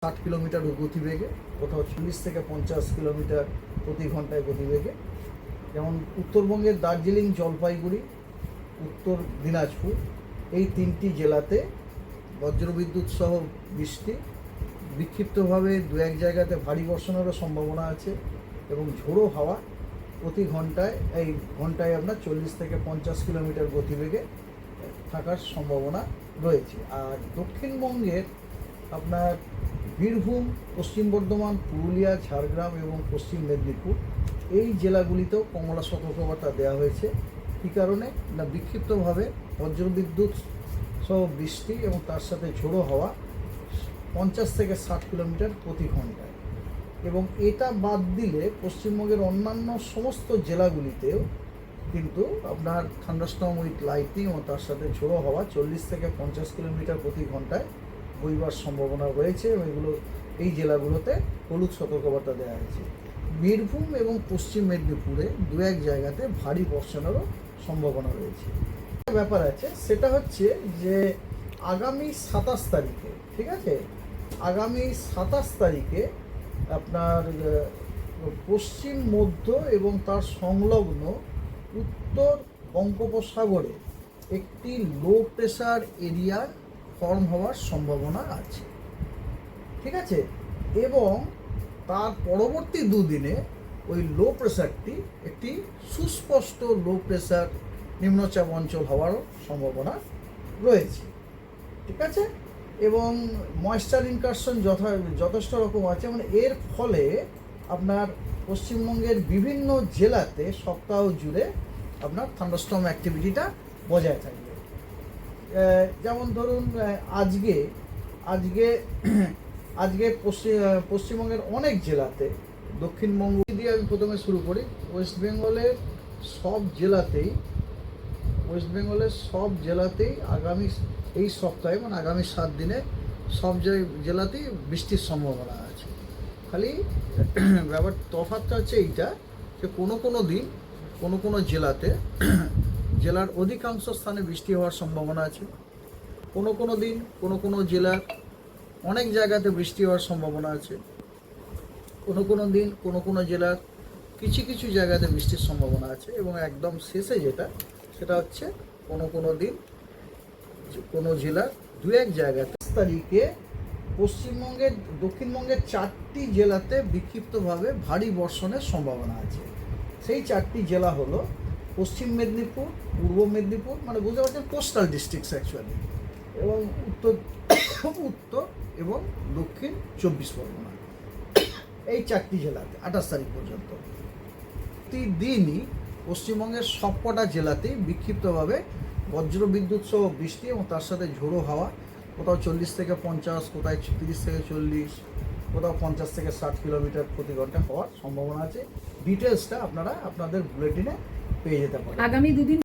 60 kilometre গতিবেগে, কোথাও 40 থেকে 50 কিলোমিটার প্রতি ঘন্টায় গতিবেগে। যেমন উত্তরবঙ্গের দার্জিলিং, জলপাইগুড়ি, উত্তর দিনাজপুর এই তিনটি জেলাতে বজ্রবিদ্যুৎ সহ বৃষ্টি, বিক্ষিপ্তভাবে দু এক জায়গাতে ভারী বর্ষণেরও সম্ভাবনা আছে এবং ঝোড়ো হাওয়া প্রতি ঘন্টায় আপনার 40 থেকে 50 কিলোমিটার গতিবেগে থাকার সম্ভাবনা রয়েছে। আর দক্ষিণবঙ্গের আপনার বীরভূম, পশ্চিম বর্ধমান, পুরুলিয়া, ঝাড়গ্রাম এবং পশ্চিম মেদিনীপুর এই জেলাগুলিতেও কমলা সতর্কবার্তা দেওয়া হয়েছে। কী কারণে না, বিক্ষিপ্তভাবে বজ্রবিদ্যুৎ সহ বৃষ্টি এবং তার সাথে ঝোড়ো হাওয়া 50 থেকে 60 কিলোমিটার প্রতি ঘন্টায়। এবং এটা বাদ দিলে পশ্চিমবঙ্গের অন্যান্য সমস্ত জেলাগুলিতেও কিন্তু আপনার থান্ডারস্টর্ম উইথ লাইটনিং এবং তার সাথে ঝোড়ো হাওয়া 40 থেকে 50 কিলোমিটার প্রতি ঘন্টায় বইবার সম্ভাবনা রয়েছে এবং এই জেলাগুলোতে হলুদ সতর্কবার্তা দেওয়া হয়েছে। বীরভূম এবং পশ্চিম মেদিনীপুরে দু এক জায়গাতে ভারী বর্ষণেরও সম্ভাবনা রয়েছে। একটা ব্যাপার আছে, সেটা হচ্ছে যে আগামী 27 তারিখে, ঠিক আছে, আগামী 27 তারিখে আপনার পশ্চিম মধ্য এবং তার সংলগ্ন উত্তর বঙ্গোপসাগরে একটি লো প্রেশার এরিয়া ফর্ম হওয়ার সম্ভাবনা আছে, ঠিক আছে। এবং তার পরবর্তী দুদিনে ওই লো প্রেশারটি একটি সুস্পষ্ট লো প্রেশার নিম্নচাপ অঞ্চল হওয়ারও সম্ভাবনা রয়েছে, ঠিক আছে। এবং ময়েশ্চার ইনকারশন যথেষ্ট রকম আছে, মানে এর ফলে আপনার পশ্চিমবঙ্গের বিভিন্ন জেলাতে সপ্তাহ জুড়ে আপনার থান্ডারস্টর্ম অ্যাক্টিভিটিটা বজায় থাকবে। যেমন ধরুন আজকে পশ্চিমবঙ্গের অনেক জেলাতে, দক্ষিণবঙ্গ দিয়ে আমি প্রথমে শুরু করি, ওয়েস্ট বেঙ্গলের সব জেলাতেই আগামী এই সপ্তাহে মানে আগামী 7 দিনে সব জেলাতেই বৃষ্টির সম্ভাবনা আছে। খালি ব্যাপার তফাৎটা হচ্ছে এইটা যে কোনো জেলাতে জেলার অধিকাংশ স্থানে বৃষ্টি হওয়ার সম্ভাবনা আছে, কোনো দিন কোনো জেলার অনেক জায়গাতে বৃষ্টি হওয়ার সম্ভাবনা আছে, কোনো দিন কোনো জেলার কিছু জায়গাতে বৃষ্টির সম্ভাবনা আছে। এবং একদম শেষে সেটা হচ্ছে কোনো দিন কোনো জেলার দু এক জায়গাতে। 5 তারিখে দক্ষিণবঙ্গের 4টি জেলাতে বিক্ষিপ্তভাবে ভারী বর্ষণের সম্ভাবনা আছে। সেই 4টি জেলা হলো পশ্চিম মেদিনীপুর, পূর্ব মেদিনীপুর, মানে বুঝতে পারছেন কোস্টাল ডিস্ট্রিক্টস অ্যাকচুয়ালি, এবং উত্তর এবং দক্ষিণ 24 পরগনা, এই 4টি জেলাতে 28 তারিখ পর্যন্ত। প্রতিদিনই পশ্চিমবঙ্গের সবকটা জেলাতেই বিক্ষিপ্তভাবে বজ্রবিদ্যুৎ সহ বৃষ্টি এবং তার সাথে ঝোড়ো হাওয়া, কোথাও 40 থেকে 50, কোথাও 30 থেকে 40, কোথাও 50 থেকে 60 কিলোমিটার প্রতি ঘন্টা হওয়ার সম্ভাবনা আছে। ডিটেলসটা আপনারা আপনাদের বুলেটিনে পেয়ে যেতে পারেন। আগামী দুদিন